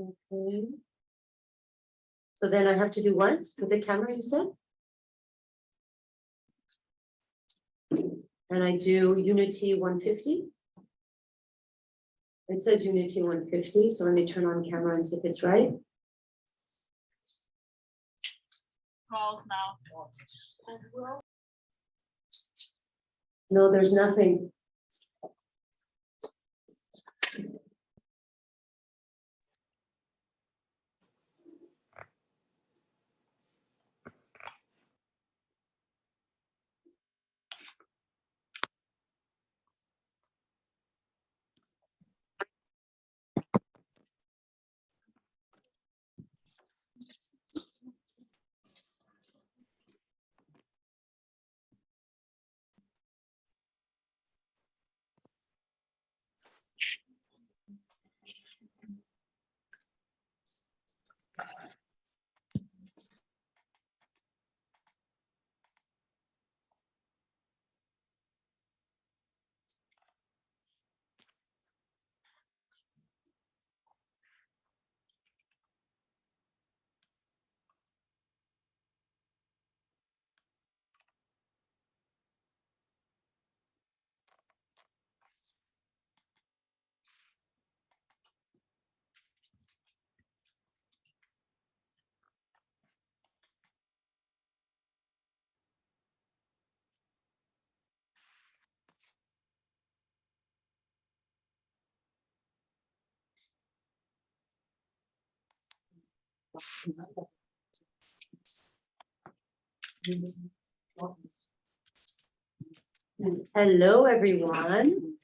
Okay. So then I have to do what with the camera, you said? And I do Unity 150. It says Unity 150, so let me turn on camera and see if it's right. Calls now. No, there's nothing. Hello, everyone.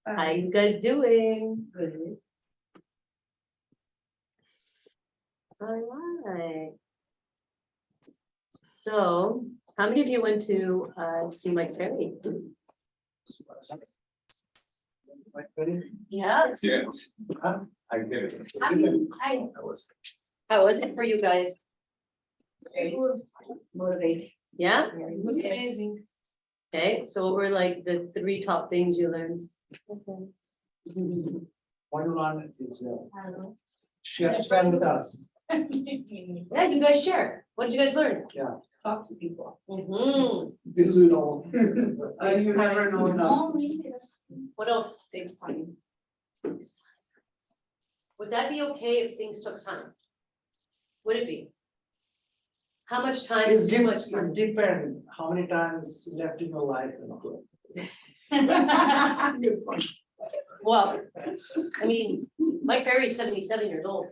How you guys doing? Good. All right. So, how many of you went to see Mike Ferry? Yeah. Yes. I did. How was it for you guys? Motivating. Yeah? It was amazing. Okay, so what were like the 3 top things you learned? One is share with us. Yeah, you guys share. What did you guys learn? Yeah. Talk to people. This is all. You never know now. What else? Takes time. Would that be okay if things took time? Would it be? How much time It's is too much it's time? depend how many times left in your life. Good point. Well, I mean, Mike Perry's 77 years old.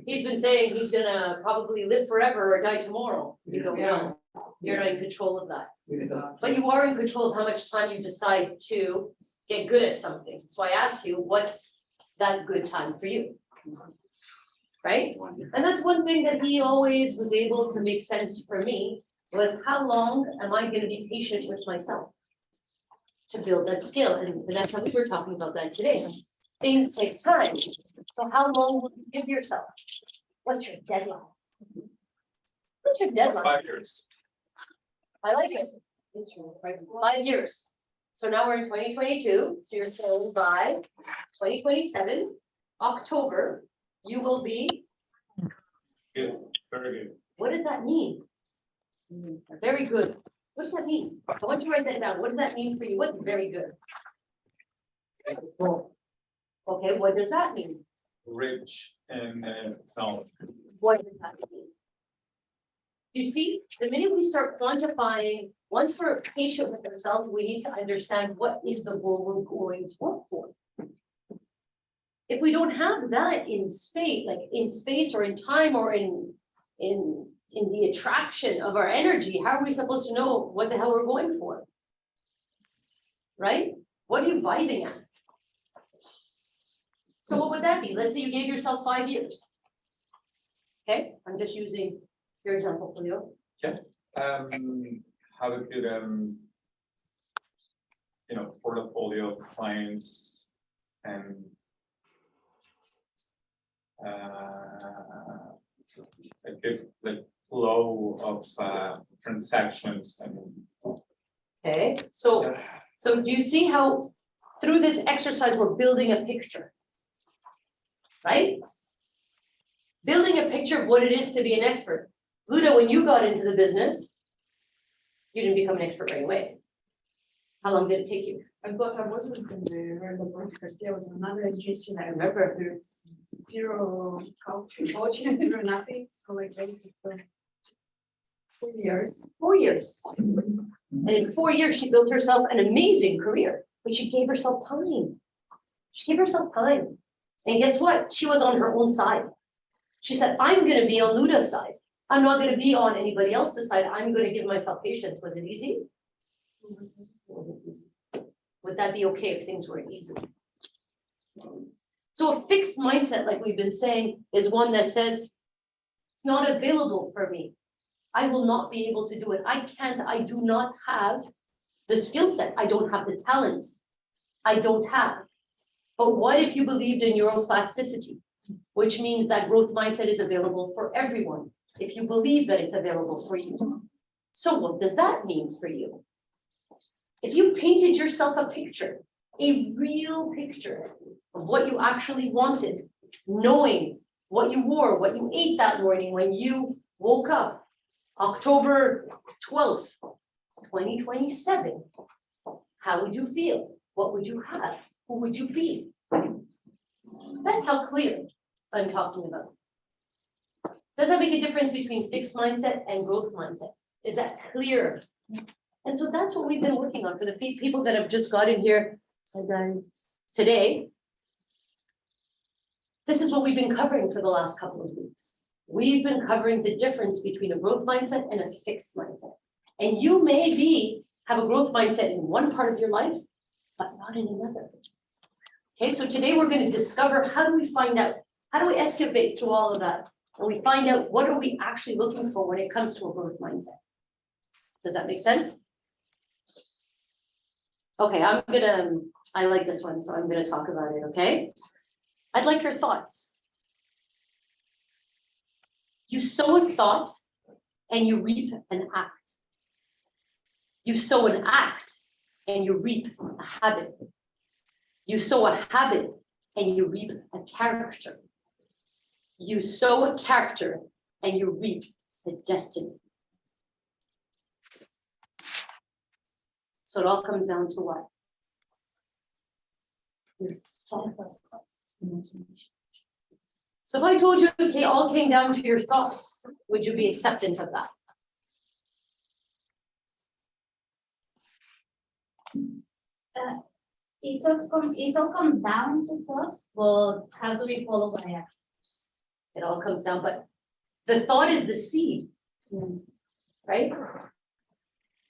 He's been saying he's gonna probably live forever or die tomorrow. You don't know. You're not in control of that. But you are in control of how much time you decide to get good at something. So I ask you, what's that good time for you? Right? And that's one thing that he always was able to make sense for me, was how long am I gonna be patient with myself to build that skill? And Vanessa, we were talking about that today. Things take time. So how long will you give yourself? What's your deadline? What's your deadline? 5 years. I like it. 5 years. So now we're in 2022, so you're saying by 2027, October, you will be, Good, very good. what does that mean? Very good. What does that mean? I want you to write that down. What does that mean for you? What's very good? Okay, what does that mean? Rich in knowledge. What does that mean? You see, the minute we start quantifying, once we're patient with ourselves, we need to understand what is the goal we're going to work for. If we don't have that in space, like in space or in time or in the attraction of our energy, how are we supposed to know what the hell we're going for? Right? What are you vibing at? So what would that be? Let's say you gave yourself 5 years. Okay, I'm just using your example for you. Have a good portfolio of clients and a good like flow of transactions and Okay, so do you see how through this exercise we're building a picture? right? Building a picture of what it is to be an expert. Luda, when you got into the business, you didn't become an expert right away. How long did it take you? Because I wasn't in the regular because there was another agency that I remember there's zero coaching, zero nothing, so like maybe for 4 years. 4 years. And in 4 years, she built herself an amazing career, but she gave herself time. She gave herself time. And guess what? She was on her own side. She said, I'm going to be on Luda's side. I'm not going to be on anybody else's side. I'm going to give myself patience. Was it easy? It wasn't easy. Would that be okay if things were easy? So a fixed mindset, like we've been saying, is one that says, it's not available for me. I will not be able to do it. I can't, I do not have the skill set. I don't have the talent. I don't have. But what if you believed in neuroplasticity, which means that growth mindset is available for everyone, if you believe that it's available for you? So what does that mean for you? If you painted yourself a picture, a real picture of what you actually wanted, knowing what you wore, what you ate that morning when you woke up, October 12th, 2027, how would you feel? What would you have? Who would you be? That's how clear I'm talking about. Does that make a difference between fixed mindset and growth mindset? Is that clear? And so that's what we've been working on for the people that have just got in here today. This is what we've been covering for the last couple of weeks. We've been covering the difference between a growth mindset and a fixed mindset. And you may have a growth mindset in one part of your life, but not in another. Okay, so today we're going to discover, how do we find out, how do we excavate through all of that? And we find out, what are we actually looking for when it comes to a growth mindset? Does that make sense? Okay, I like this one, so I'm gonna talk about it, okay? I'd like your thoughts. You sow a thought and you reap an act. You sow an act and you reap a habit. You sow a habit and you reap a character. You sow a character and you reap a destiny. So it all comes down to what? Your thoughts. So if I told you it all came down to your thoughts, would you be acceptant of that? It all comes down to thoughts, but how do we follow by action? It all comes down, but the thought is the seed, right?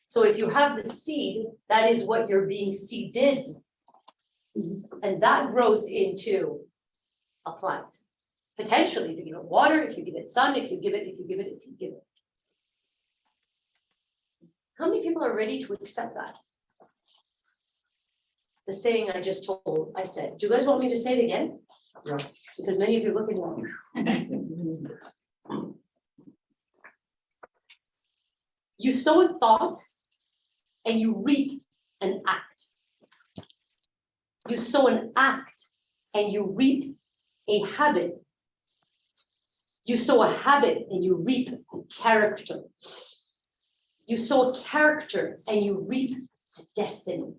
So if you have the seed, that is what you're being seeded. And that grows into a plant. Potentially, if you give it water, if you give it sun, if you give it. How many people are ready to accept that? The saying I just told, I said, do you guys want me to say it again? Yeah. Because many of you are looking at me. You sow a thought and you reap an act. You sow an act and you reap a habit. You sow a habit and you reap a character. You sow a character and you reap a destiny.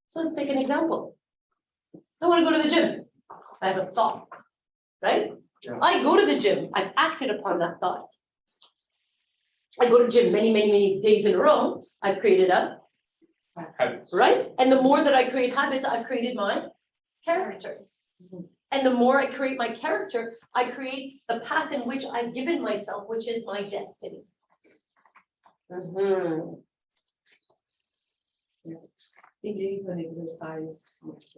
So let's take an example. I want to go to the gym. I have a thought, right? Yeah. I go to the gym. I've acted upon that thought. I go to gym many days in a row. I've created a habit, right? And the more that I create habits, I've created my character. And the more I create my character, I create the path in which I've given myself, which is my destiny. They gave an exercise which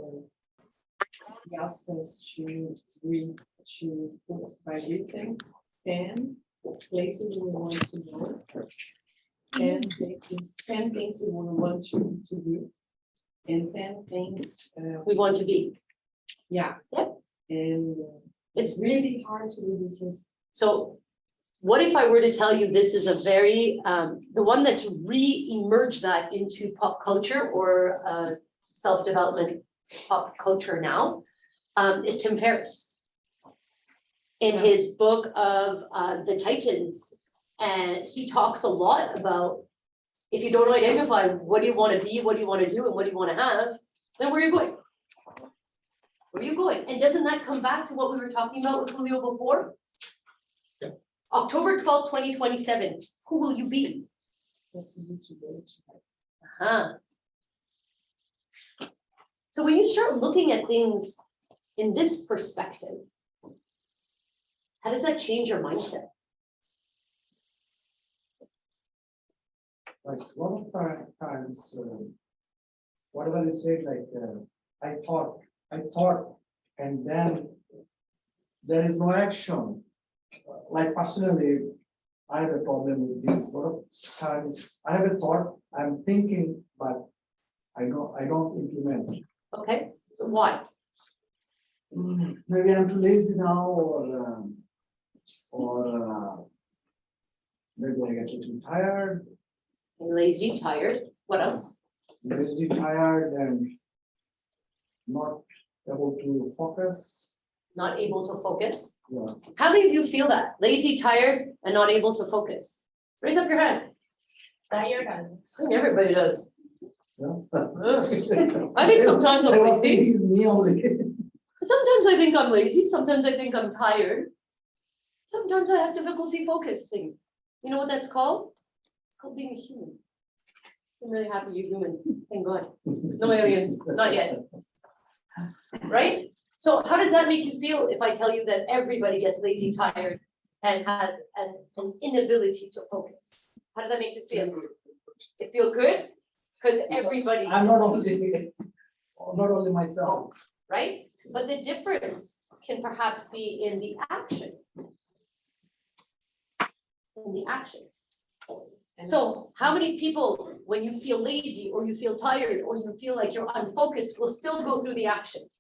he asked us to put by written 10 places we want to go, 10 things we want to do, and 10 things We want to be. yeah. Yep. And it's really hard to do this list. So what if I were to tell you this is a very, the one that's re-emerged that into pop culture or self-development pop culture now, is Tim Ferriss. In his book of the Titans, and he talks a lot about if you don't identify what do you want to be, what do you want to do, and what do you want to have, then where are you going? Where are you going? And doesn't that come back to what we were talking about with Julio before? Yeah. October 12th, 2027, who will you be? So when you start looking at things in this perspective, how does that change your mindset? Like a lot of times, whatever you said, like, I thought, and then there is no action. Like personally, I have a problem with this. A lot of times, I have a thought, I'm thinking, but I don't implement. Okay, so why? Maybe I'm too lazy now, or maybe I get too tired. Lazy, tired, what else? Lazy, tired, and not able to focus. Not able to focus? Yeah. How many of you feel that? Lazy, tired, and not able to focus? Raise up your hand. Tired. I think everybody does. Yeah. I think sometimes I'm They want to lazy. leave me only. Sometimes I think I'm lazy, sometimes I think I'm tired. Sometimes I have difficulty focusing. You know what that's called? It's called being a human. I'm really happy you're human, thank God. No aliens, not yet. Right? So how does that make you feel if I tell you that everybody gets lazy, tired, and has an inability to focus? How does that make you feel? It feel good? Because everybody. I'm not only myself. Right? But the difference can perhaps be in the action. In the action. So how many people, when you feel lazy or you feel tired or you feel like you're unfocused, will still go through the action?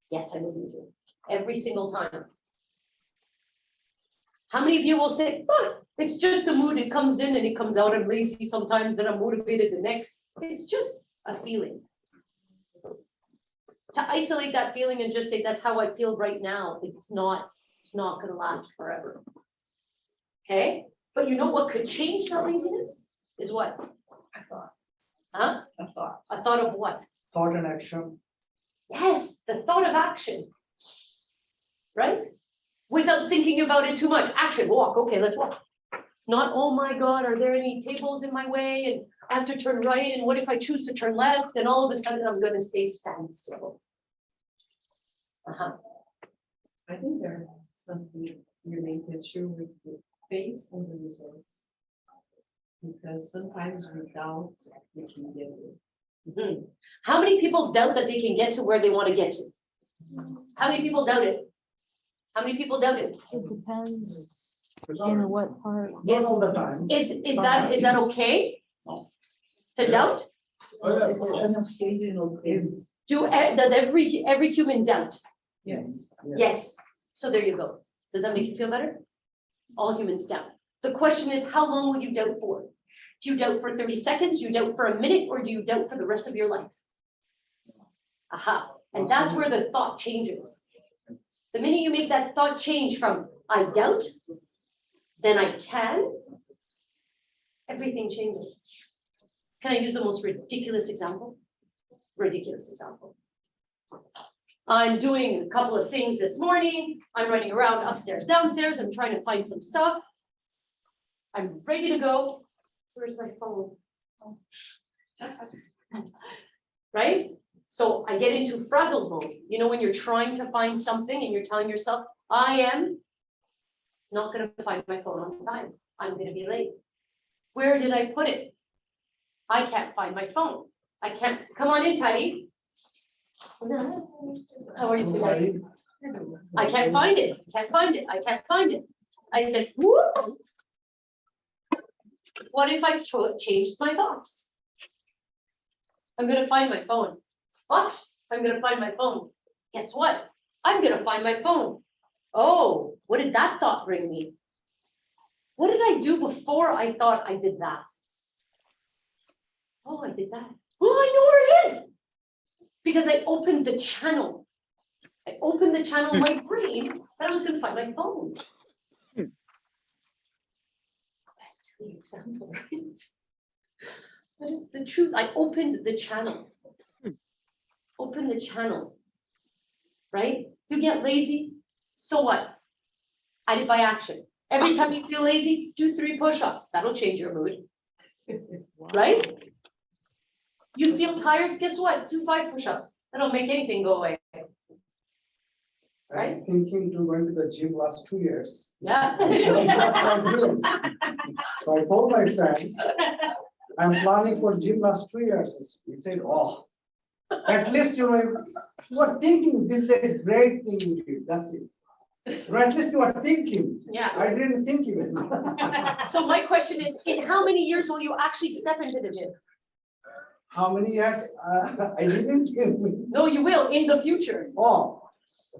Yes, I believe you. Every single time. How many of you will say, it's just a mood, it comes in and it comes out, I'm lazy sometimes, then I'm motivated the next. It's just a feeling. To isolate that feeling and just say, that's how I feel right now, it's not gonna last forever. Okay? But you know what could change that laziness? Is what? I thought, Huh? a thought. A thought of what? Thought and action. Yes, the thought of action. Right? Without thinking about it too much. Action, walk, okay, let's walk. Not, oh my God, are there any tables in my way? And I have to turn right, and what if I choose to turn left? And all of a sudden I'm gonna stand still. I think there's something related to with the face and the results. Because sometimes we doubt we can get it. Mhm. How many people doubt that they can get to where they want to get to? How many people doubt it? How many people doubt it? It depends in what part. Not all the time. Is that okay? To doubt? It's an occasional thing. Does every human doubt? Yes. Yes. So there you go. Does that make you feel better? All humans doubt. The question is, how long will you doubt for? Do you doubt for 30 seconds? Do you doubt for a minute? Or do you doubt for the rest of your life? Aha. And that's where the thought changes. The minute you make that thought change from I doubt, then I can, everything changes. Can I use the most ridiculous example? Ridiculous example. I'm doing a couple of things this morning. I'm running around upstairs, downstairs. I'm trying to find some stuff. I'm ready to go. Where's my phone? Right? So I get into frazzled mode. You know, when you're trying to find something and you're telling yourself, I am not going to find my phone on time. I'm going to be late. Where did I put it? I can't find my phone. I can't. Come on in, Patty. How are you today? I can't find it. Can't find it. I can't find it. I said, whoop. What if I changed my thoughts? I'm going to find my phone. What? I'm going to find my phone. Guess what? I'm going to find my phone. Oh, what did that thought bring me? What did I do before I thought I did that? Oh, I did that. Oh, I know where it is. Because I opened the channel. I opened the channel in my brain that I was gonna find my phone. A silly example, right? But it's the truth. I opened the channel. Open the channel. Right? You get lazy, so what? I did by action. Every time you feel lazy, do 3 push-ups. That'll change your mood. Right? You feel tired, guess what? Do 5 push-ups. That'll make anything go away. Right? I'm thinking to going to the gym last 2 years. Yeah. So I told my friend, I'm planning for gym last 2 years. He said, oh, at least you are thinking this is a great thing you did. That's it. Or at least you are thinking. Yeah. I didn't think even. So my question is, in how many years will you actually step into the gym? How many years? I didn't. No, you will in the future. Oh,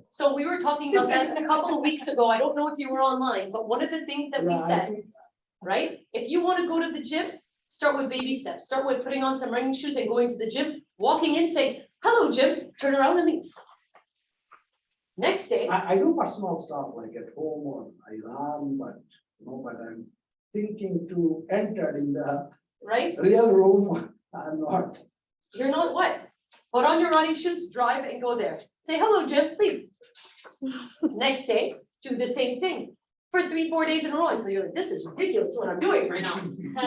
So we were talking about that a couple of weeks ago. I don't know if you were online, but one of the things that we yeah, I said, think- right? If you want to go to the gym, start with baby steps. Start with putting on some running shoes and going to the gym, walking in, saying, hello, gym, turn around and leave. Next day, I do personal stuff like at home or I run, but but I'm thinking to enter in the right? real room. I'm not. You're not what? Put on your running shoes, drive and go there. Say, hello, Jim, leave. Next day, do the same thing for 3-4 days in a row until you're like, this is ridiculous what I'm doing right now.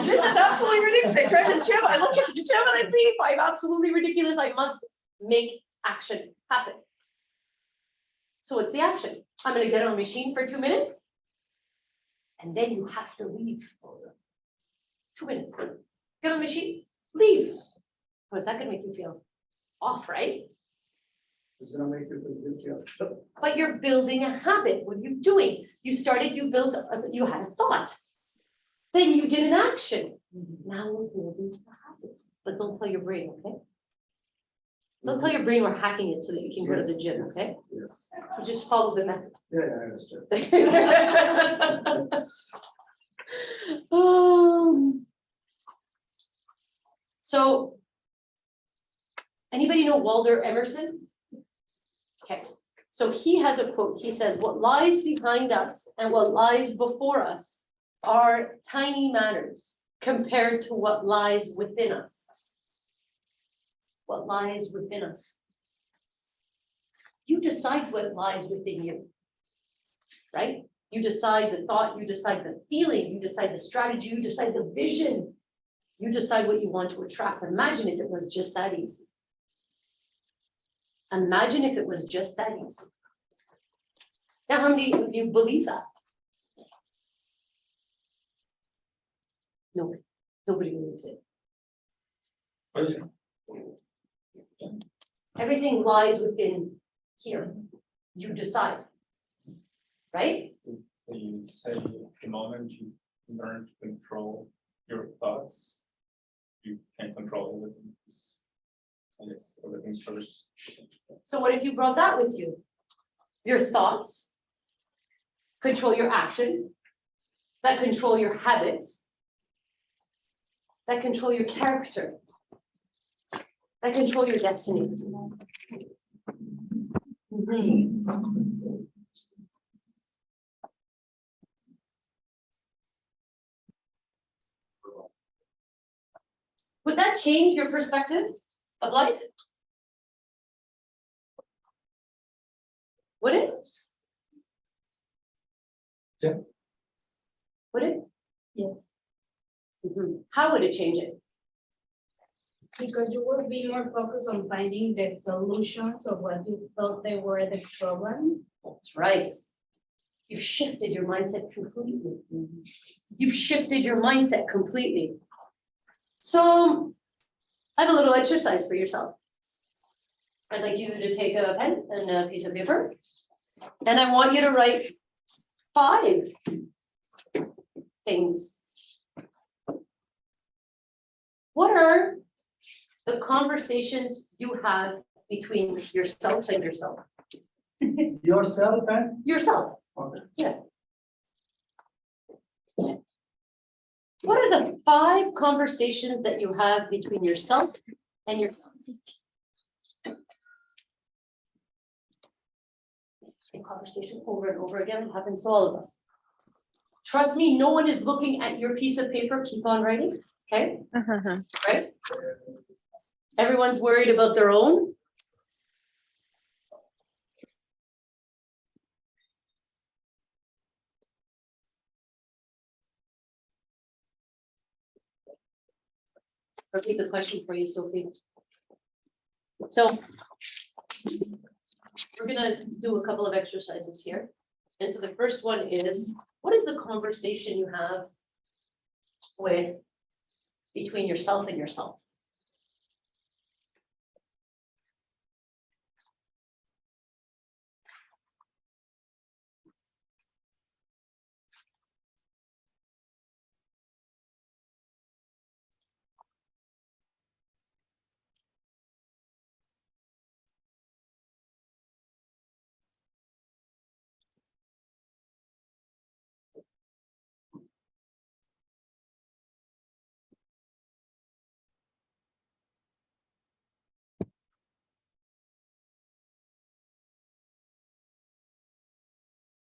This is absolutely ridiculous. I drive to the gym, I look at the gym and I leave. I'm absolutely ridiculous. I must make action happen. So what's the action? I'm gonna get on a machine for 2 minutes. And then you have to leave. 2 minutes. Get on the machine, leave. How is that gonna make you feel? Off, right? It's gonna make you feel guilty. But you're building a habit. What are you doing? You started, you built, you had a thought. Then you did an action. Now we're building a habit. But don't tell your brain, okay? Don't tell your brain we're hacking it so that you can go to the Yes, gym, yes, okay? Yes. You just follow the method. Yeah, I understand. So, anybody know Walter Emerson? Okay, so he has a quote. He says, what lies behind us and what lies before us are tiny matters compared to what lies within us. What lies within us. You decide what lies within you, right? You decide the thought, you decide the feeling, you decide the strategy, you decide the vision. You decide what you want to attract. Imagine if it was just that easy. Imagine if it was just that easy. Now, how many of you believe that? Nobody. Nobody believes it. Everything lies within here. You decide. Right? You say the moment you learn to control your thoughts, you can control everything. I guess everything's first. So what if you brought that with you? Your thoughts control your action, that control your habits, that control your character, that control your destiny. Mhm. Would that change your perspective of life? Would it? Yeah. Would it? Yes, Mhm. How would it change it? because you will be more focused on finding the solutions of what you thought they were the problem. That's right. You've shifted your mindset completely. You've shifted your mindset completely. So I have a little exercise for yourself. I'd like you to take a pen and a piece of paper. And I want you to write 5 things. What are the conversations you have between yourself and yourself? Yourself and? Yourself. Okay. What are the 5 conversations that you have between yourself and yourself? Same conversation over and over again, it happens to all of us. Trust me, no one is looking at your piece of paper, keep on writing, okay? Right? Everyone's worried about their own. Repeat the question for you, Sophie. So we're gonna do a couple of exercises here. And so the first one is, what is the conversation you have with between yourself and yourself?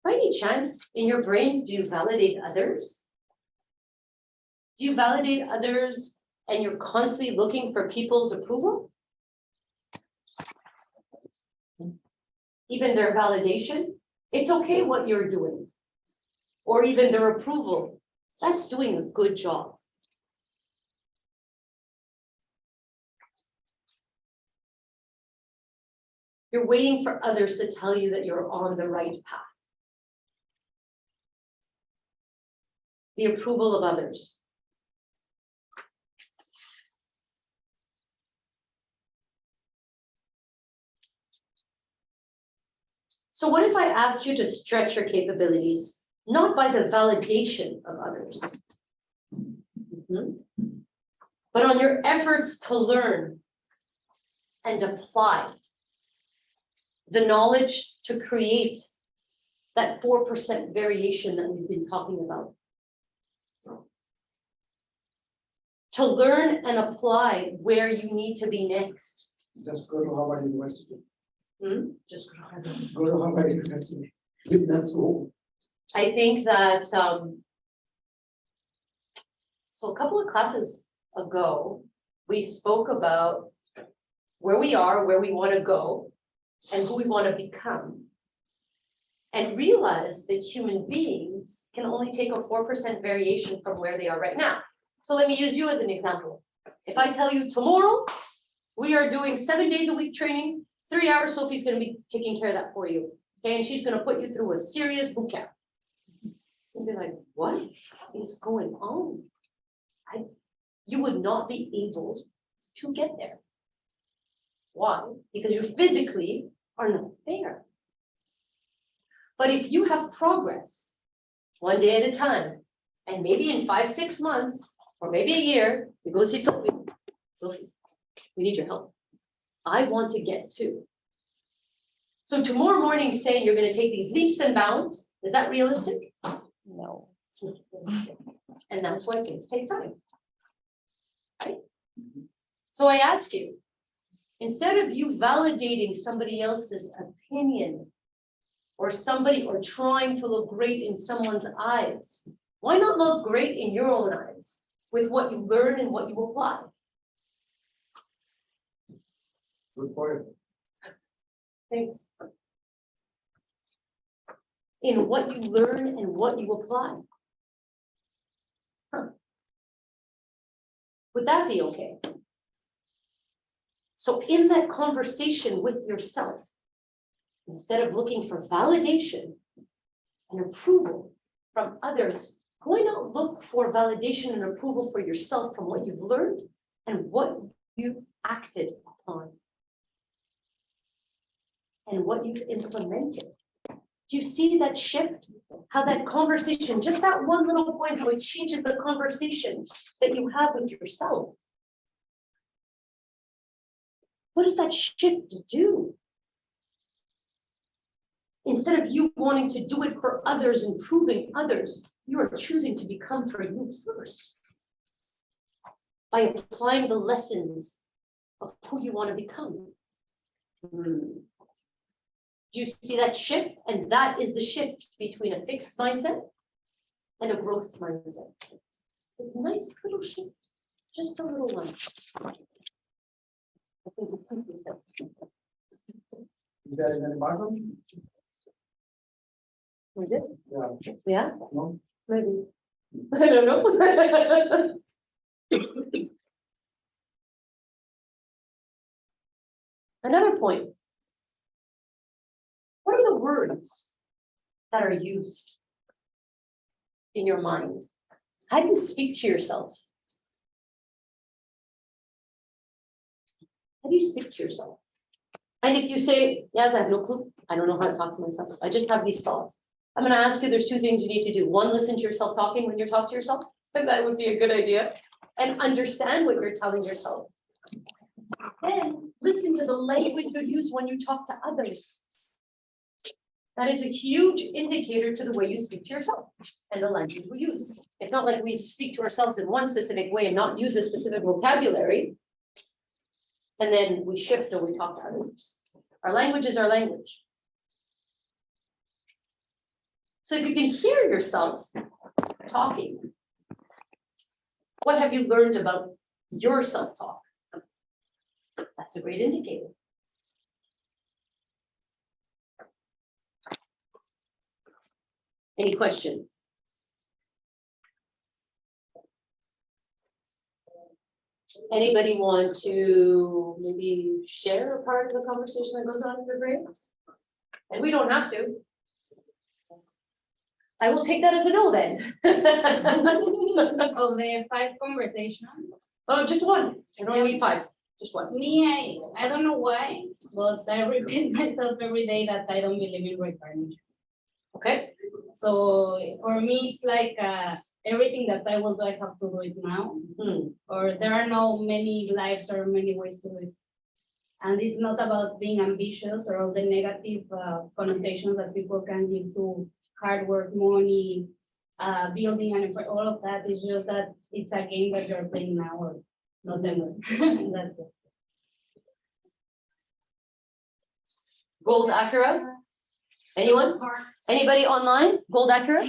By any chance, in your brains, do you validate others? Do you validate others and you're constantly looking for people's approval? Even their validation? It's okay what you're doing. Or even their approval. That's doing a good job. You're waiting for others to tell you that you're on the right path. The approval of others. So what if I asked you to stretch your capabilities, not by the validation of others, but on your efforts to learn and apply the knowledge to create that 4% variation that we've been talking about? To learn and apply where you need to be next. Just go to Harvard University. Just Go to Harvard University. That's all. I think that, so a couple of classes ago, we spoke about where we are, where we want to go, and who we want to become. And realize that human beings can only take a 4% variation from where they are right now. So let me use you as an example. If I tell you tomorrow, we are doing 7 days a week training, 3 hours, Sophie's going to be taking care of that for you. Okay, and she's going to put you through a serious boot camp. You'd be like, what is going on? You would not be able to get there. Why? Because you physically are not there. But if you have progress, 1 day at a time, and maybe in 5-6 months, or maybe a year, you go see Sophie. Sophie, we need your help. I want to get to. So tomorrow morning saying you're going to take these leaps and bounds, is that realistic? No. It's not realistic. And that's why things take time. Right? So I ask you, instead of you validating somebody else's opinion or trying to look great in someone's eyes, why not look great in your own eyes with what you learn and what you apply? Good point. Thanks. In what you learn and what you apply. Would that be okay? So in that conversation with yourself, instead of looking for validation and approval from others, why not look for validation and approval for yourself from what you've learned and what you've acted upon and what you've implemented? Do you see that shift? How that conversation, just that one little point, how it changes the conversation that you have with yourself? What does that shift do? Instead of you wanting to do it for others, improving others, you are choosing to become for you first by applying the lessons of who you want to become. Do you see that shift? And that is the shift between a fixed mindset and a growth mindset. A nice little shift, just a little one. There is any bottom? We did? Yeah, Yeah, no? maybe. I don't know. Another point. What are the words that are used in your mind? How do you speak to yourself? How do you speak to yourself? And if you say, yes, I have no clue, I don't know how to talk to myself, I just have these thoughts. I'm gonna ask you, there's two things you need to do. One, listen to yourself talking when you talk to yourself, and that would be a good idea. And understand what you're telling yourself. Then listen to the language you use when you talk to others. That is a huge indicator to the way you speak to yourself and the language we use. It's not like we speak to ourselves in one specific way and not use a specific vocabulary. And then we shift or we talk to others. Our language is our language. So if you can hear yourself talking, what have you learned about your self-talk? That's a great indicator. Any questions? Anybody want to maybe share a part of the conversation that goes on in the brain? And we don't have to. I will take that as a no then. Of the 5 conversations, Oh, just one. I don't need 5, just one. me, I don't know why, but I repeat myself every day that I don't believe in reincarnation. Okay, So for me, it's like everything that I will do, I have to do it now. Or there are no many lives or many ways to do it. And it's not about being ambitious or all the negative connotations that people can give to hard work, money, building, and all of that. It's just that it's a game that you're playing now, or not them. That's it. Gold Acura? Anyone? Anybody online? Gold Acura?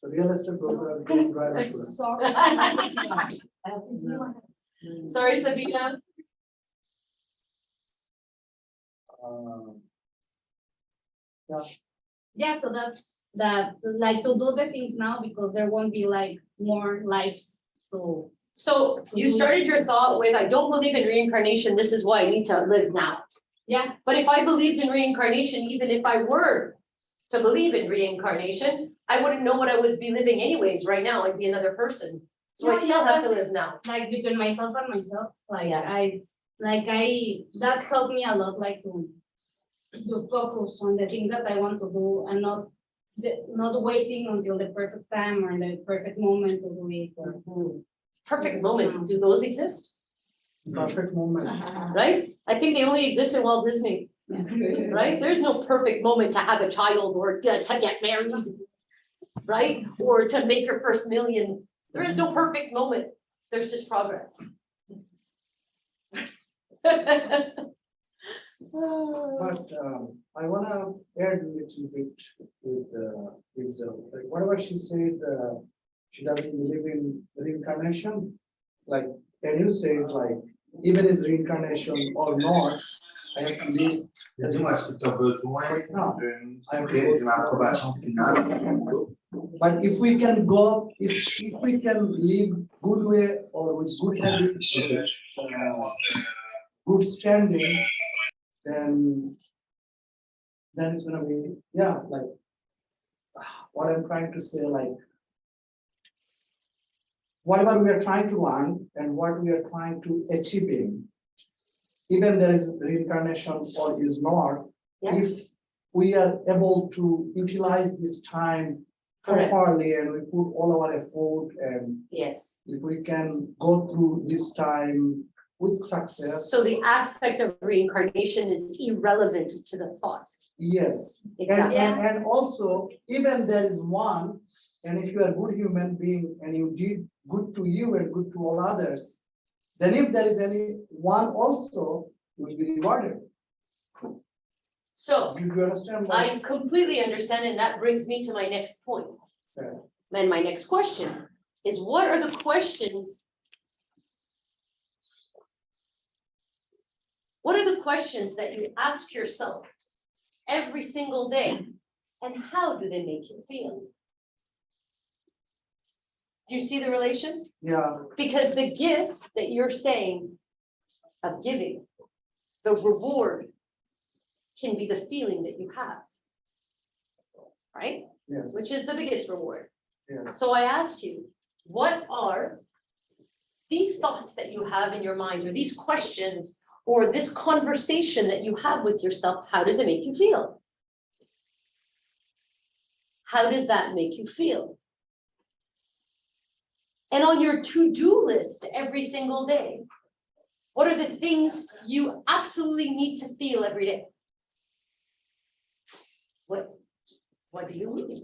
The real estate broker, getting driver. Sorry, Sabina. Yeah, Yeah, so that like to do the things now, because there won't be like more lives to. So you started your thought with, I don't believe in reincarnation, this is why I need to live now. Yeah, But if I believed in reincarnation, even if I were to believe in reincarnation, I wouldn't know what I was be living anyways. Right now, I'd be another person. So I Yeah, still have to that's live now. like between myself and myself, like Yeah. that helped me a lot, like to focus on the things that I want to do and not waiting until the perfect time or the perfect moment to do it. Perfect moments, do those exist? perfect moment. Right? I think they only exist in Walt Disney, right? There's no perfect moment to have a child or to get married, right? Or to make your first million. There is no perfect moment. There's just progress. But I wanna add a little bit with like whatever she said, she doesn't believe in reincarnation. Like, can you say like, even is reincarnation or not, I have to live. Dis-moi, est-ce que tu as besoin d'une approbation finale pour son boulot? But if we can go, if we can live good way or with good habits, good standing, then it's gonna be, yeah, like what I'm trying to say, like whatever we are trying to learn and what we are trying to achieve in, even there is reincarnation or is not, Yeah. if we are able to utilize this time Correct. properly and we put all our effort, and Yes. if we can go through this time with success, So the aspect of reincarnation is irrelevant to the thought. yes. Exactly. And also, even there is one, and if you are a good human being and you did good to you and good to all others, then if there is any one also, you will be rewarded. So Do you understand? my- I completely understand, and that brings me to my next point. Yeah. And my next question is, what are the questions? What are the questions that you ask yourself every single day, and how do they make you feel? Do you see the relation? Yeah, Because the gift that you're saying of giving, the reward, can be the feeling that you have. Right? yes, Which is the biggest reward. yes. So I ask you, what are these thoughts that you have in your mind, or these questions, or this conversation that you have with yourself, how does it make you feel? How does that make you feel? And on your to-do list every single day, what are the things you absolutely need to feel every day? What do you mean?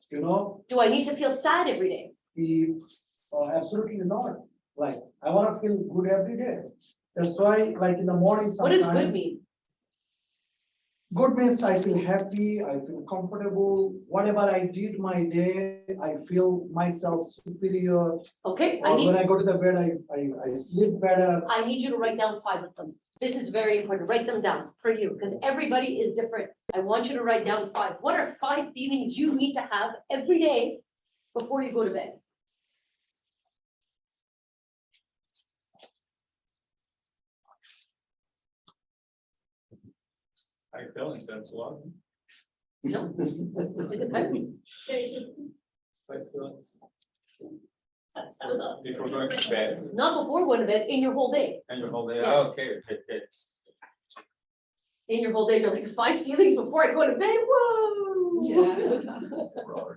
You know, Do I need to feel sad every day? absolutely not. Like, I want to feel good every day. That's why, like in the morning What does sometimes. good mean? Good means I feel happy, I feel comfortable, whatever I did my day, I feel myself superior. Okay, Or when I go to the bed, I sleep better. I need you to write down 5 of them. This is very important. Write them down for you, because everybody is different. I want you to write down 5. What are 5 feelings you need to have every day before you go to bed? I feel that's a lot. No, it depends. I feel if we're going to bed Not before going to bed, in your whole day. and your whole day, Yeah. oh, okay, okay, okay. In your whole day, you're like 5 feelings before I go to bed. Whoa. Yeah.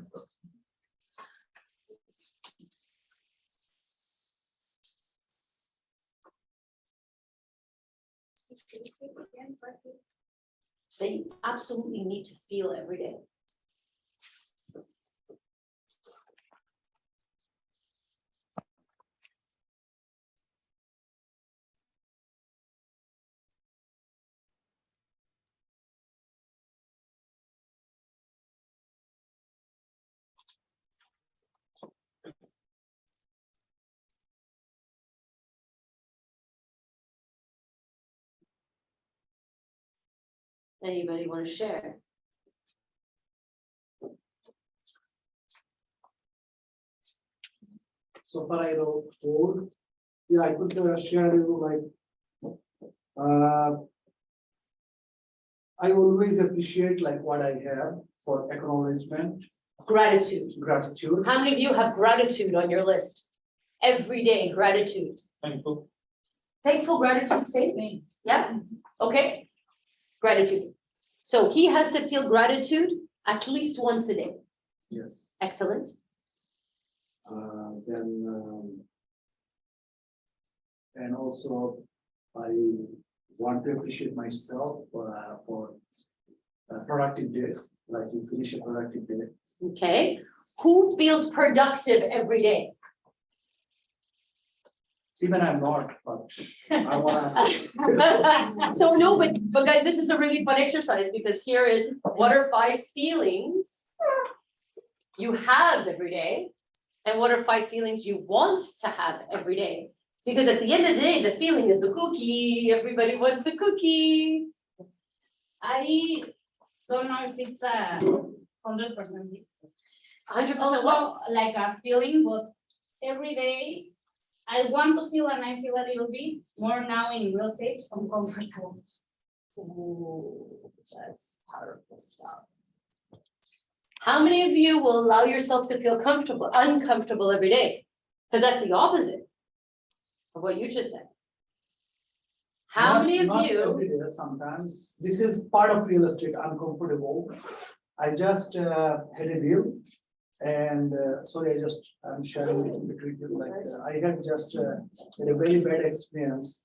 That you absolutely need to feel every day. Anybody want to share? So far I wrote 4. Yeah, I could share you like, I always appreciate like what I have for acknowledgement, Gratitude. gratitude. How many of you have gratitude on your list? Every day, gratitude. Thankful. Thankful, gratitude, same thing. Yeah, okay. Gratitude. So he has to feel gratitude at least once a day. Yes. Excellent. Then, and also I want to appreciate myself for a productive day, like you finish a productive day. Okay. Who feels productive every day? Even I'm not, but I wanna. So no, but guys, this is a really fun exercise, because here is, what are 5 feelings you have every day? And what are 5 feelings you want to have every day? Because at the end of the day, the feeling is the cookie. Everybody wants the cookie. I don't know if it's 100%. 100% what? Also, like a feeling, but every day I want to feel, and I feel a little bit more now in real estate, uncomfortable. Ooh, that's powerful stuff. How many of you will allow yourself to feel comfortable, uncomfortable every day? Because that's the opposite of what you just said. How Not- many of not you, every day, sometimes, this is part of real estate, uncomfortable. I just had a deal. And sorry, I'm sharing a little bit with you, like, I had just had a very bad experience.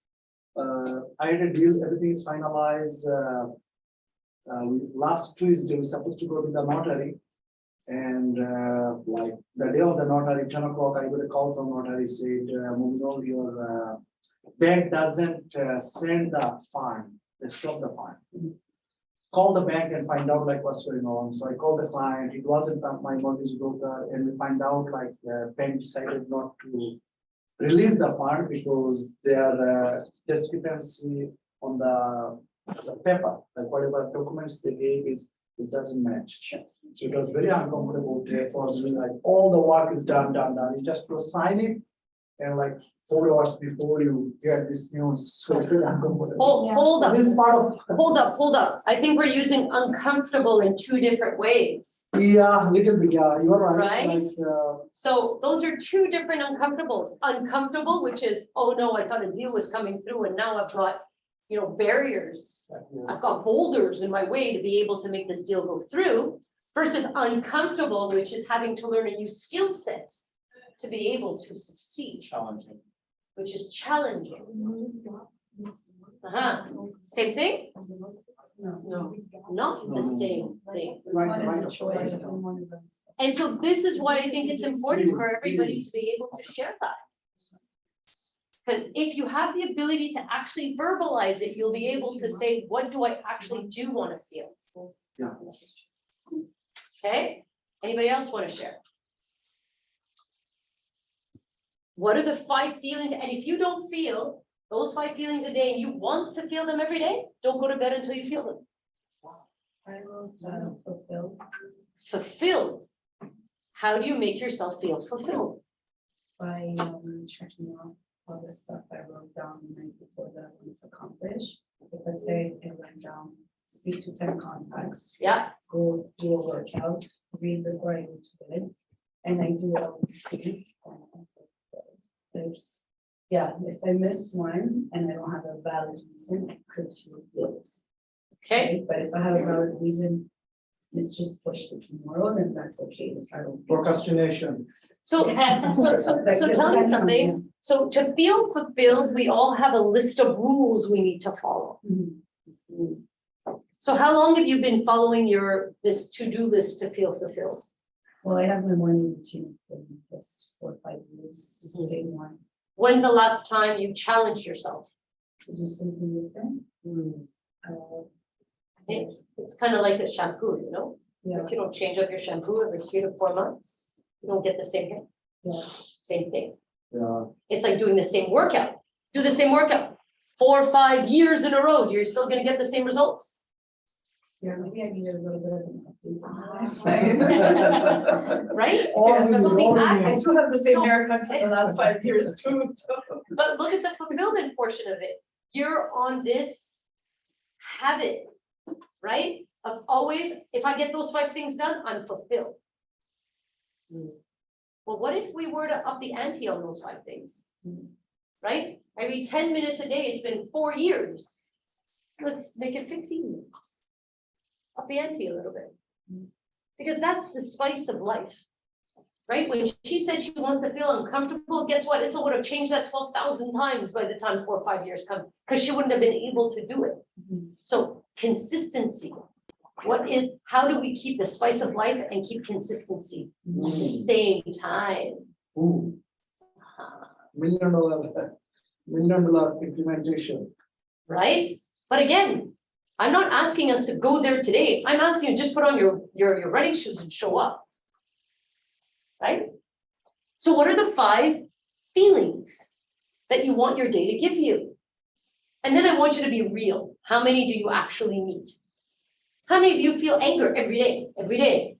I had a deal, everything is finalized. Last Tuesday, we supposed to go to the notary. And like the day of the notary, 10 o'clock, I got a call from notary, said, Mungo, your bank doesn't send the fund, they stop the fine. Call the bank and find out like what's going on. So I called the client, it wasn't my mortgage broker, and we find out like the bank decided not to release the fund because their discrepancy on the paper, like whatever documents they gave is doesn't match. So it was very uncomfortable day for me, like all the work is done. You just go sign it. And like 4 hours before you get this news, so it's very uncomfortable. Hold up, This is part of, hold up. I think we're using uncomfortable in two different ways. yeah, little bit, yeah, you are right. Right? Like, So those are two different uncomfortables. Uncomfortable, which is, oh no, I thought a deal was coming through and now I've got, barriers. I've got boulders in my way to be able to make this deal go through, versus uncomfortable, which is having to learn a new skill set to be able to succeed, Challenging. which is challenging. Same thing? No. Not the same thing. right. Choice. And so this is why I think it's important for everybody to be able to share that. Because if you have the ability to actually verbalize it, you'll be able to say, what do I actually do want to feel? Yeah. Okay, anybody else want to share? What are the 5 feelings? And if you don't feel those 5 feelings a day and you want to feel them every day, don't go to bed until you feel them. I wrote fulfilled Fulfilled. How do you make yourself feel fulfilled? by checking out all the stuff I wrote down the night before that when it's accomplished. If let's say I write down, speak to 10 contacts, Yeah, go do a workout, read before I go to bed, and I do it on the street. There's, yeah, if I miss one and I don't have a valid reason, I could feel guilt. okay. Right? But if I have a valid reason, it's just pushed to tomorrow, then that's okay. If I don't. Procrastination. So tell me something. So to feel fulfilled, we all have a list of rules we need to follow. Mhm. So how long have you been following this to-do list to feel fulfilled? Well, I have my morning routine for this 4 or 5 years, it's the same one, When's the last time you challenged yourself? to do something different. It's kind of like a shampoo, Yeah, If you don't change up your shampoo every 3 to 4 months, you don't get the same hair. yeah. Same thing. Yeah. It's like doing the same workout. Do the same workout 4 or 5 years in a row. You're still gonna get the same results. Yeah, maybe I need a little bit of an update on that. Right? Always, Something always. active. I still have the same So- haircut for the last 5 years too, so. But look at the fulfillment portion of it. You're on this habit, right? Of always, if I get those 5 things done, I'm fulfilled. Well, what if we were to up the ante on those 5 things? Right? I read 10 minutes a day. It's been 4 years. Let's make it 15 minutes. Up the ante a little bit. Because that's the spice of life. Right? When she said she wants to feel uncomfortable, guess what? It's would have changed that 12,000 times by the time 4 or 5 years come, because she wouldn't have been able to do it. So consistency. How do we keep the spice of life and keep consistency at the same time? Ooh, $1 million implementation. Right? But again, I'm not asking us to go there today. I'm asking you to just put on your running shoes and show up. Right? So what are the 5 feelings that you want your day to give you? And then I want you to be real. How many do you actually meet? How many of you feel anger every day?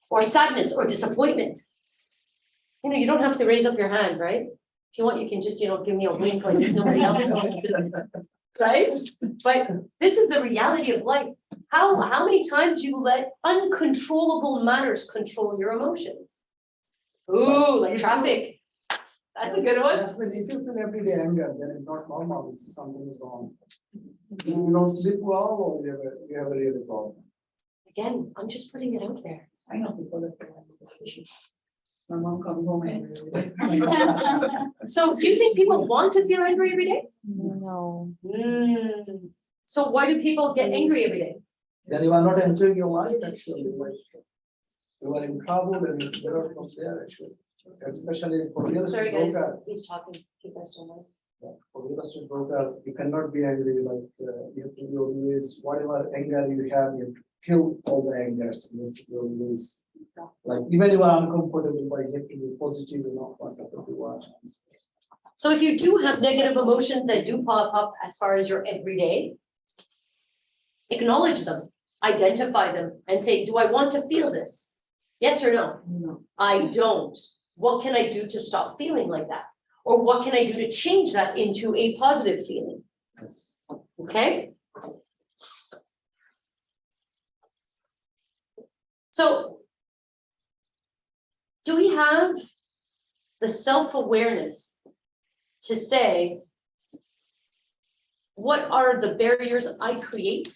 Or sadness or disappointment? You don't have to raise up your hand, right? If you want, you can just, give me a wink like there's nobody else wants to, right? But this is the reality of life. How many times you let uncontrollable matters control your emotions? Ooh, like traffic. That's a good one. Yasmine, if you feel every day anger, then it's not normal, it's something is wrong. You don't sleep well, or you have a real problem. Again, I'm just putting it out there. I know people that feel like suspicious. My mom comes home and. So do you think people want to feel angry every day? No. So why do people get angry every day? Then you are not enjoying your life, actually. Like, you are in trouble and you get out from there, actually. Especially for real Sorry, estate guys, broker. he's talking. You guys don't mind. For real estate broker, you cannot be angry, like, you have to be always, whatever anger you have, you have to kill all the angers. You have to be always, like, even if you are uncomfortable, but you have to be positive and not what you are. So if you do have negative emotions that do pop up as far as your everyday, acknowledge them, identify them, and say, do I want to feel this? Yes or no? No. I don't. What can I do to stop feeling like that? Or what can I do to change that into a positive feeling? Yes. Okay? So, do we have the self-awareness to say, what are the barriers I create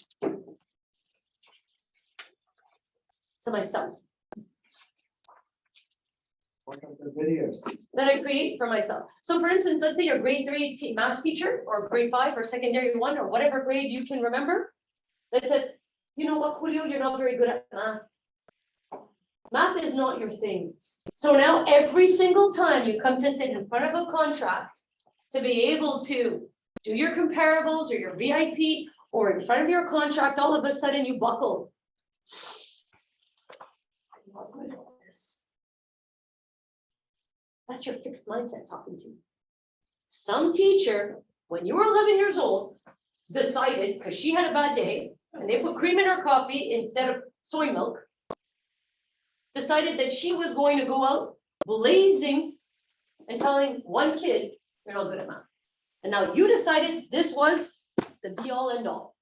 to myself, What are the barriers? that I create for myself? So for instance, let's say you're a grade 3 math teacher, or grade 5 or secondary 1, or whatever grade you can remember, that says, you know what, Julio, you're not very good at math. Math is not your thing. So now every single time you come to sit in front of a contract to be able to do your comparables or your VIP or in front of your contract, all of a sudden you buckle. I'm not good at this. That's your fixed mindset talking to you. Some teacher, when you were 11 years old, decided, because she had a bad day, and they put cream in her coffee instead of soy milk, decided that she was going to go out blazing and telling one kid, you're not good at math. And now you decided this was the be all end all.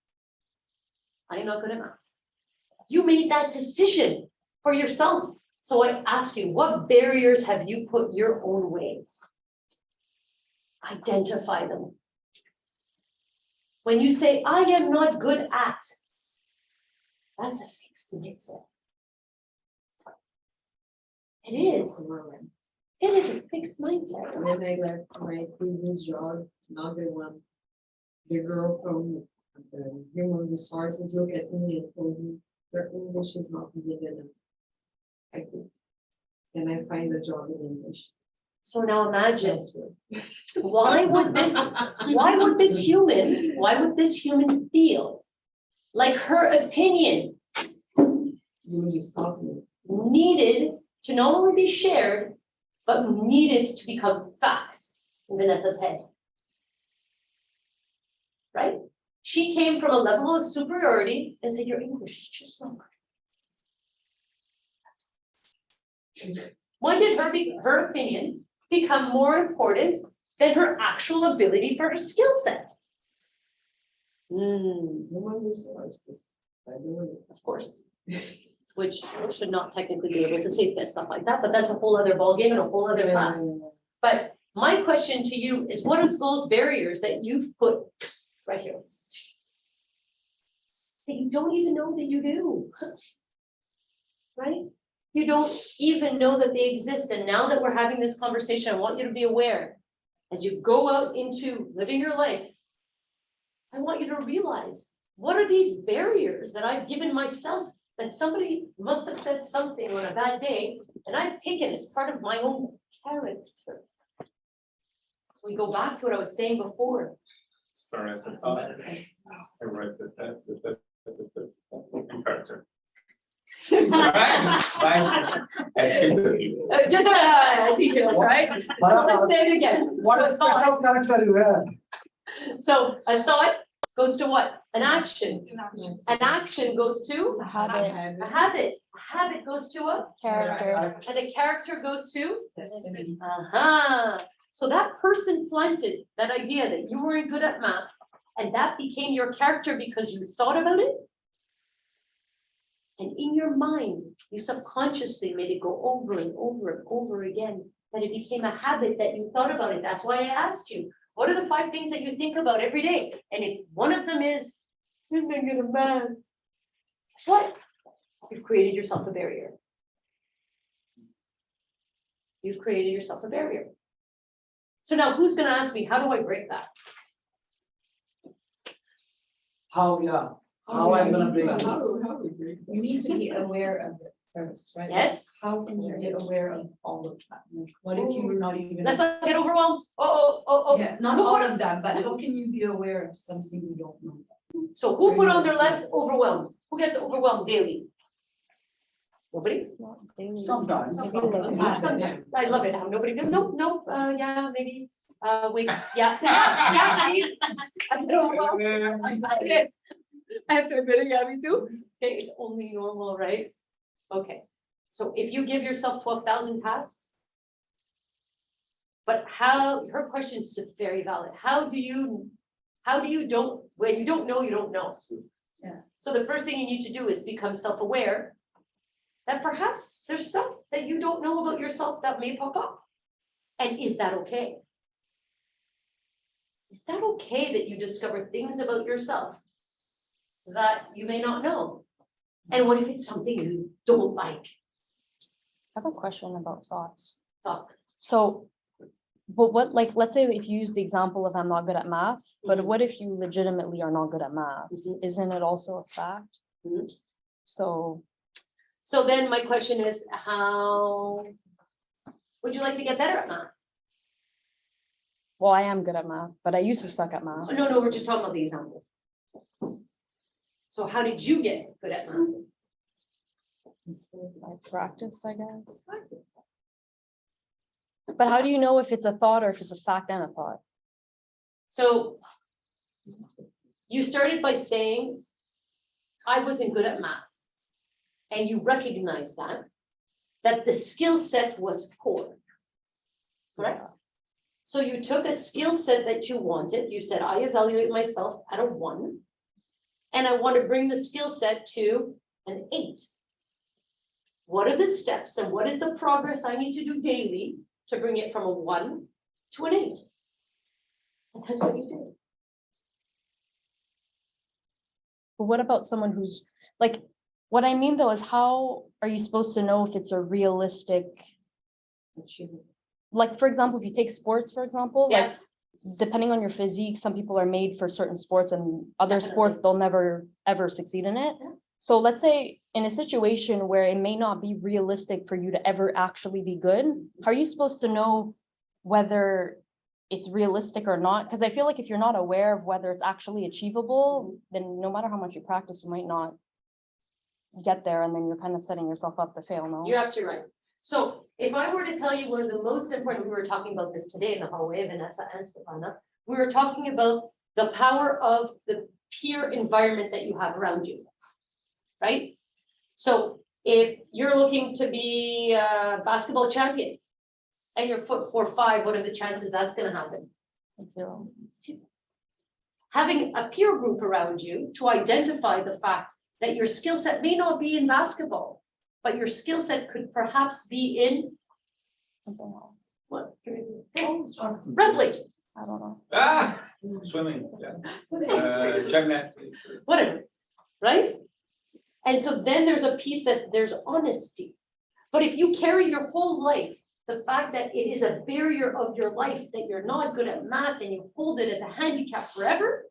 I am not good at math. You made that decision for yourself. So I ask you, what barriers have you put your own way? Identify them. When you say, I am not good at, that's a fixed mindset. It is. It is a fixed mindset. When I left my previous job, another one, the girl from the human resources looked at me and told me, your English is not good enough. I could, and I find a job in English. So now imagine, why would this human feel like her opinion You just stop me. needed to not only be shared, but needed to become fact in Vanessa's head? Right? She came from a level of superiority and said, your English is just not good. When did her opinion become more important than her actual ability for her skill set? Human resources, by the way. Of course. Which should not technically be able to say stuff like that, but that's a whole other ballgame and a whole other class. But my question to you is, what are those barriers that you've put right here that you don't even know that you do? Right? You don't even know that they exist. And now that we're having this conversation, I want you to be aware as you go out into living your life. I want you to realize, what are these barriers that I've given myself, that somebody must have said something on a bad day and I've taken as part of my own character. So we go back to what I was saying before. Sorry, I said thought. I read the character. Right? I skipped it. Just details, right? So let's say it again. What So a thought. special character you have? So a thought goes to what? An action. An action goes to A habit, a habit. A habit goes to a, character. and a character goes to. Destiny. So that person planted that idea that you weren't good at math, and that became your character because you thought about it. And in your mind, you subconsciously made it go over and over and over again, that it became a habit that you thought about it. That's why I asked you, what are the 5 things that you think about every day? And if one of them is, you're not good at math, guess what? You've created yourself a barrier. You've created yourself a barrier. So now who's going to ask me, how do I break that? How, yeah, how I'm gonna break it? How we break You need to be aware of it first, right? Yes? How can you get aware of all of that? What if you're not even? Let's not get overwhelmed. Oh, So, Yeah, not all of them, but how can you be aware of something you don't know? so who put on their list overwhelmed? Who gets overwhelmed daily? Nobody? Sometimes. Sometimes. I love it. How nobody goes, nope, yeah, maybe, wait, yeah. Yeah, Steve. I don't know. I have to admit it, yeah, me too. Okay, it's only normal, right? Okay, so if you give yourself 12,000 tasks. But how, her question is very valid. How do you don't, when you don't know, you don't know. Yeah. So the first thing you need to do is become self-aware that perhaps there's stuff that you don't know about yourself that may pop up. And is that okay? Is that okay that you discover things about yourself that you may not know? And what if it's something you don't like? I have a question about thoughts. Talk. So, but what, like, let's say if you use the example of I'm not good at math, but Mhm. what if you legitimately are not good at math? Mhm. Isn't it also a fact? Mhm. So, So then my question is, how would you like to get better at math? well, I am good at math, but I used to suck at math. No, we're just talking about the example. So how did you get good at math? I practice, I guess. But how do you know if it's a thought or if it's a fact and a thought? So you started by saying, I wasn't good at math. And you recognized that the skill set was poor. Correct? So you took a skill set that you wanted, you said, I evaluate myself at a 1. And I want to bring the skill set to an 8. What are the steps and what is the progress I need to do daily to bring it from a 1 to an 8? And that's what you did. But what about someone who's like, what I mean though is how are you supposed to know if it's a realistic, like, for example, if you take sports, for example, like, depending on your physique, some people are made for certain sports and other sports, they'll never, ever succeed in it. Yeah. So let's say in a situation where it may not be realistic for you to ever actually be good, how are you supposed to know whether it's realistic or not? Because I feel like if you're not aware of whether it's actually achievable, then no matter how much you practice, you might not get there, and then you're kind of setting yourself up to fail, no? You're absolutely right. So if I were to tell you one of the most important, we were talking about this today in the hallway, Vanessa and Stefana, we were talking about the power of the peer environment that you have around you, right? So if you're looking to be a basketball champion and you're 4'5", what are the chances that's gonna happen? Like 0. Having a peer group around you to identify the fact that your skill set may not be in basketball, but your skill set could perhaps be in Something else. what? Wrestling, I don't know. Swimming, yeah. Gymnastics. whatever, right? And so then there's a piece that there's honesty. But if you carry your whole life, the fact that it is a barrier of your life that you're not good at math and you hold it as a handicap forever,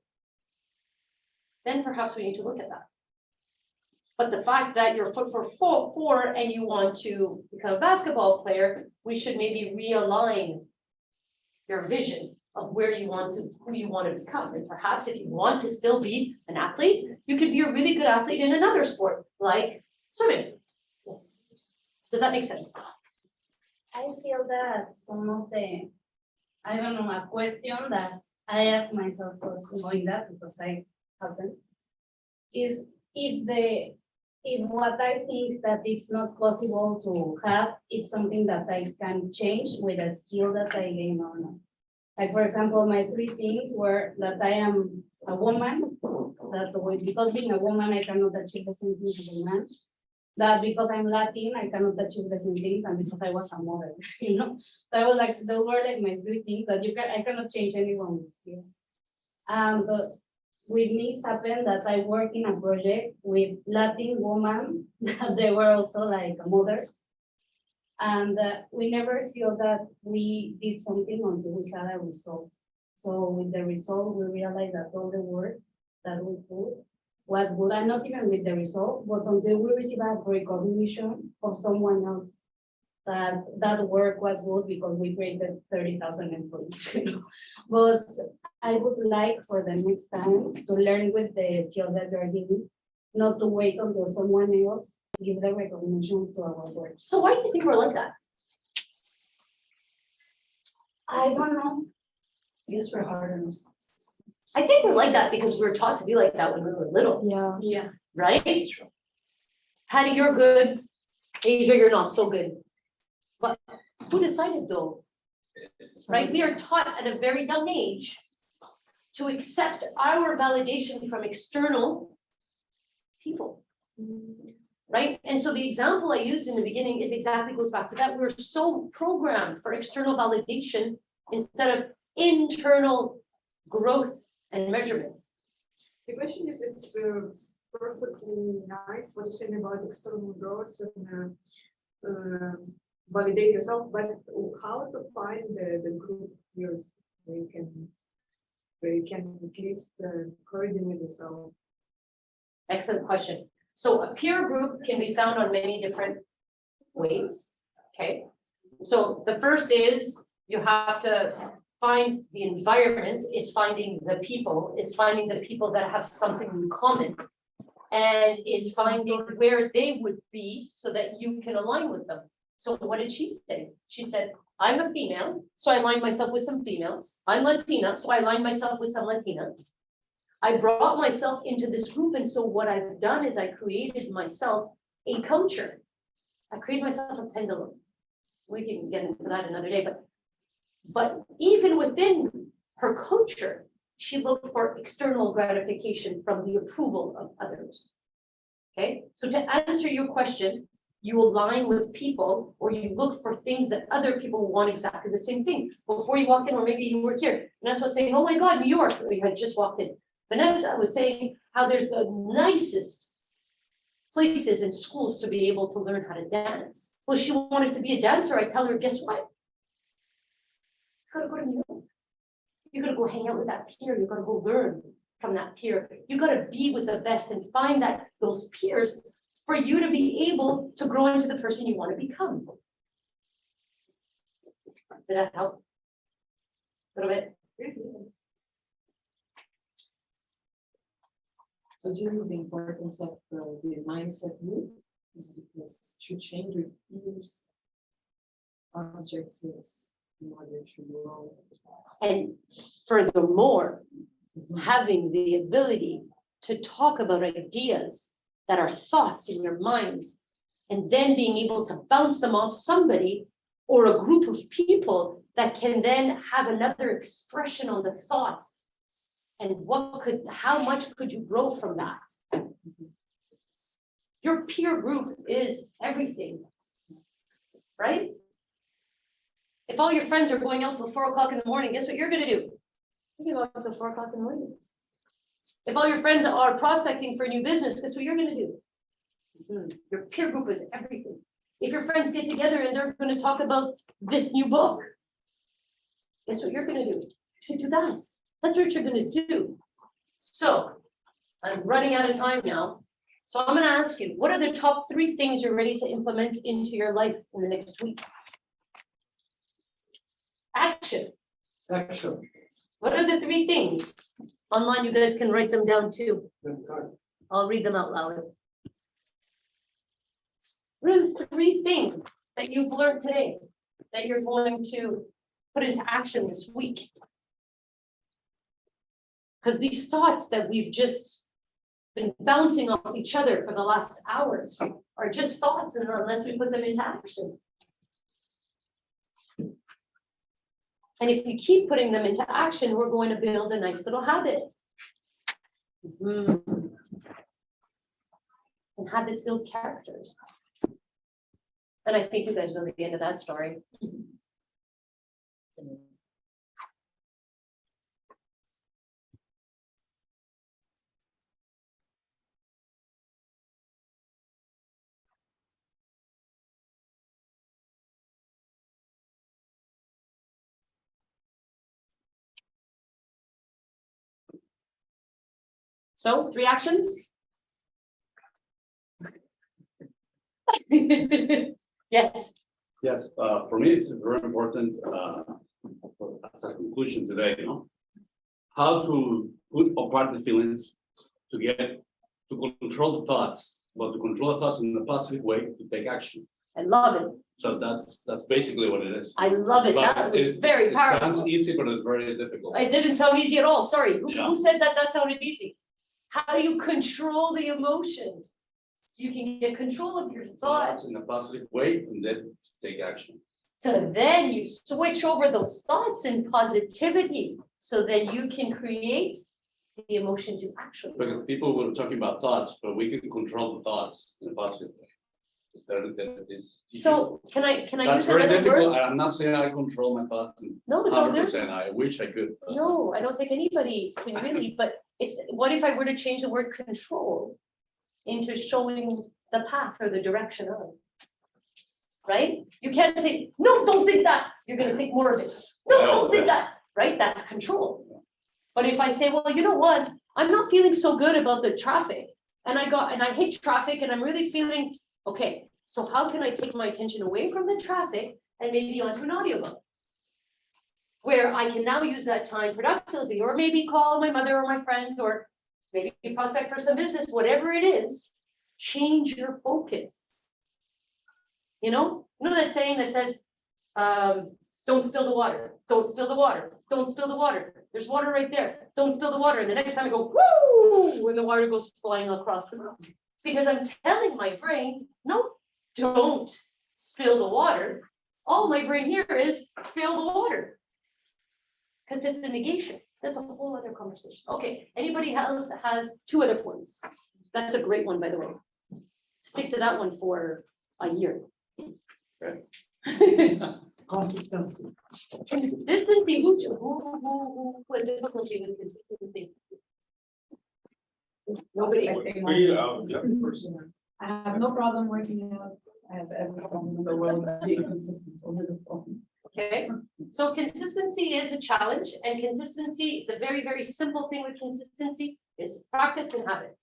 then perhaps we need to look at that. But the fact that you're 4'4" and you want to become a basketball player, we should maybe realign your vision of where you want to, who you want to become. And perhaps if you want to still be an athlete, you could be a really good athlete in another sport, like swimming. Yes. Does that make sense? I feel that some of the, I don't know, a question that I ask myself for knowing that because I haven't, is if what I think that it's not possible to have, it's something that I can change with a skill that I gain or not. Like, for example, my 3 things were that I am a woman, that because being a woman, I cannot achieve the same things as a man. That because I'm Latin, I cannot achieve the same things, and because I was a model, you know? So I was like, those were like my 3 things that I cannot change anyone with skill. And with me, it's happened that I work in a project with Latin women that they were also like mothers. And we never feel that we did something until we had a result. So with the result, we realized that all the work that we put was good, and not even with the result, but until we receive a recognition of someone else that work was good because we created 30,000 employees, you know. But I would like for the next time to learn with the skills that they're giving, not to wait until someone else give the recognition to our work. So why do you think we're like that? I don't know. I guess we're hard on ourselves. I think we're like that because we were taught to be like that when we were little, Yeah. yeah, right? Patty, you're good. Asia, you're not so good. But who decided though? Right? We are taught at a very young age to accept our validation from external people. Right? And so the example I used in the beginning is exactly goes back to that. We're so programmed for external validation instead of internal growth and measurement. The question is, it's perfectly nice what you're saying about external growth and validate yourself, but how to find the group peers where you can at least coordinate yourself? Excellent question. So a peer group can be found on many different ways, okay? So the first is you have to find the environment, is finding the people that have something in common, and is finding where they would be so that you can align with them. So what did she say? She said, I'm a female, so I aligned myself with some females. I'm Latina, so I aligned myself with some Latinas. I brought myself into this group, and so what I've done is I created myself a culture. I created myself a pendulum. We can get into that another day, but even within her culture, she looked for external gratification from the approval of others. Okay, so to answer your question, you align with people or you look for things that other people want exactly the same thing. Before you walked in, or maybe you were here, Vanessa was saying, oh my God, New York, you had just walked in. Vanessa was saying how there's the nicest places in schools to be able to learn how to dance. Well, she wanted to be a dancer. I tell her, guess what? You gotta go to New York. You gotta go hang out with that peer. You gotta go learn from that peer. You gotta be with the best and find that those peers for you to be able to grow into the person you want to become. Did that help? A little bit? So this is the importance of the mindset loop, is because to change your peers' objectives in order to grow. And furthermore, having the ability to talk about ideas that are thoughts in your minds, and then being able to bounce them off somebody or a group of people that can then have another expression on the thoughts. And how much could you grow from that? Your peer group is everything, right? If all your friends are going out till 4 o'clock in the morning, guess what you're gonna do? You're gonna go out till 4 o'clock in the morning. If all your friends are prospecting for a new business, guess what you're gonna do? Your peer group is everything. If your friends get together and they're gonna talk about this new book, guess what you're gonna do? You should do that. That's what you're gonna do. So I'm running out of time now. So I'm gonna ask you, what are the top 3 things you're ready to implement into your life in the next week? Action. Action. What are the 3 things? Online, you guys can write them down too. I'll read them out loud. What are the 3 things that you've learned today that you're going to put into action this week? Because these thoughts that we've just been bouncing off each other for the last hour are just thoughts, and unless we put them into action. And if we keep putting them into action, we're going to build a nice little habit. And habits build characters. And I think you guys know the end of that story. So 3 actions? Yes. Yes, for me, it's very important as a conclusion today, you know, how to put apart the feelings to get to control the thoughts, but to control the thoughts in a positive way to take action. I love it. So that's basically what it is. I love it. But That was it- very It sounds powerful. easy, but it's very difficult. It didn't sound easy at all. Sorry. Yeah. Who said that? That sounded easy. How do you control the emotions? So you can get control of your thoughts. Thoughts in a positive way and then take action. So then you switch over those thoughts in positivity. So then you can create the emotion to actually. Because people were talking about thoughts, but we can control the thoughts in a positive way. That is- So can I That's use very another difficult. word? I'm not saying I control my thoughts No, it's all good. 100%. I wish I could. but- No, I don't think anybody can really, but it's, what if I were to change the word control into showing the path or the direction of? Right? You can't say, no, don't think that. You're gonna think more of it. No, Well, don't think yeah. that, right? That's control. But if I say, well, you know what? I'm not feeling so good about the traffic. And I hate traffic and I'm really feeling, okay, so how can I take my attention away from the traffic and maybe onto an audiobook? Where I can now use that time productively, or maybe call my mother or my friend, or maybe prospect for some business, whatever it is, change your focus. You know that saying that says, don't spill the water, don't spill the water, don't spill the water. There's water right there, don't spill the water. And the next time I go, whoo, when the water goes flying across the room. Because I'm telling my brain, no, don't spill the water. All my brain here is spill the water. Because it's the negation. That's a whole other conversation. Okay, anybody else has two other points? That's a great one, by the way. Stick to that one for a year. Consistency. Consistency, who has difficulty with consistency? Nobody. I think We, I'm yeah. a person. I have no problem working out. I have every problem in the world being consistent over the phone. Okay, so consistency is a challenge, and consistency, the very, very simple thing with consistency is practice and habit.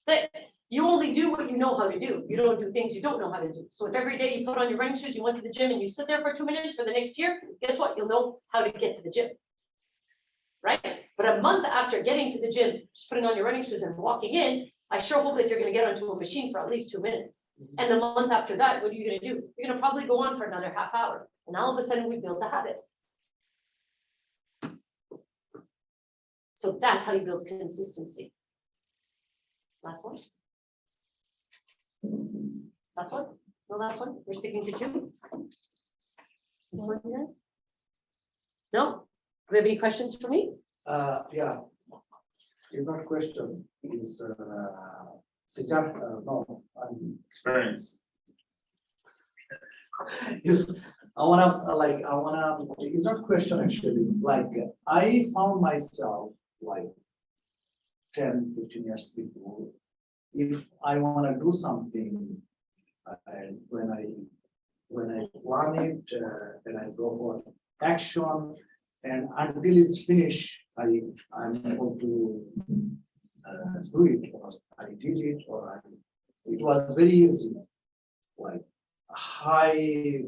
That you only do what you know how to do. You don't do things you don't know how to do. So if every day you put on your running shoes, you went to the gym and you sit there for 2 minutes for the next year, guess what? You'll know how to get to the gym. Right? But a month after getting to the gym, just putting on your running shoes and walking in, I sure hope that you're gonna get onto a machine for at least 2 minutes. And the month after that, what are you gonna do? You're gonna probably go on for another half hour. And all of a sudden, we built a habit. So that's how you build consistency. Last one. Last one? No last one? We're sticking to two? This one here? No? Do we have any questions for me? Yeah. It's not a question, it's, no, Experience. is, it's not a question actually, like, I found myself like 10, 15 years before, if I wanna do something, and when I plan it, and I go for action, and until it's finished, I'm able to do it, or I did it, it was very easy, like high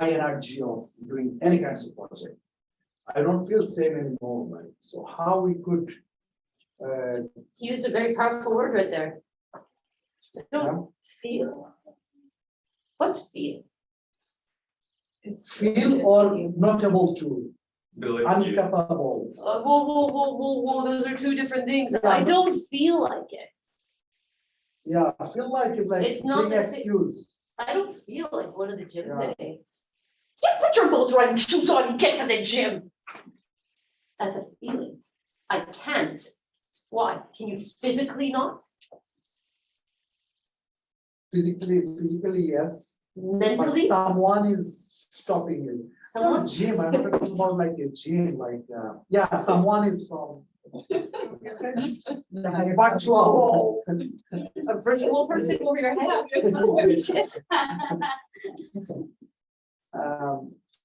energy of doing any kinds of project. I don't feel same anymore, like, so how we could, You used a very powerful word right there. Don't feel. What's feel? feel or not able to, Ability. incapable. Whoa, those are two different things. I don't feel like it. Yeah, I feel like it's like It's not big the same. excuse. I don't feel like going to the gym Yeah. today. Yeah, put your those running shoes on and get to the gym. That's a feeling. I can't. Why? Can you physically not? Physically, yes. But Mentally? someone is stopping you. Someone? Not gym, I'm not talking about like a gym, like, yeah, someone is from. Virtual. A virtual person over your head?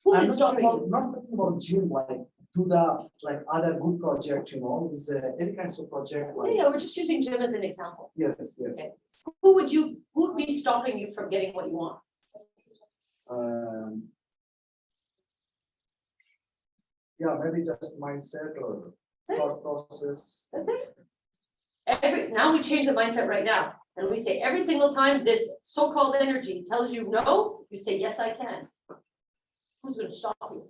Who I'm is not stopping talking about, you? not talking about gym, like, do the, like, other good project, is any kinds of project, like, Yeah, we're just using gym as an example. yes, yes. Okay. Who would be stopping you from getting what you want? Um, Yeah, maybe just mindset or That's it. thought process. That's it. Now we change the mindset right now, and we say every single time this so-called energy tells you no, you say, yes, I can. Who's gonna stop you?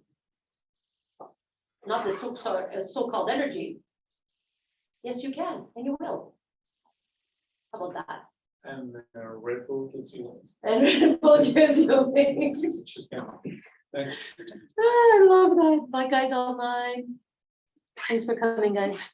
Not the so-called energy. Yes, you can, and you will. How about that? And Red Bull gives you. And both years you'll think. Just, yeah. Thanks. I love that. Bye, guys online. Thanks for coming, guys.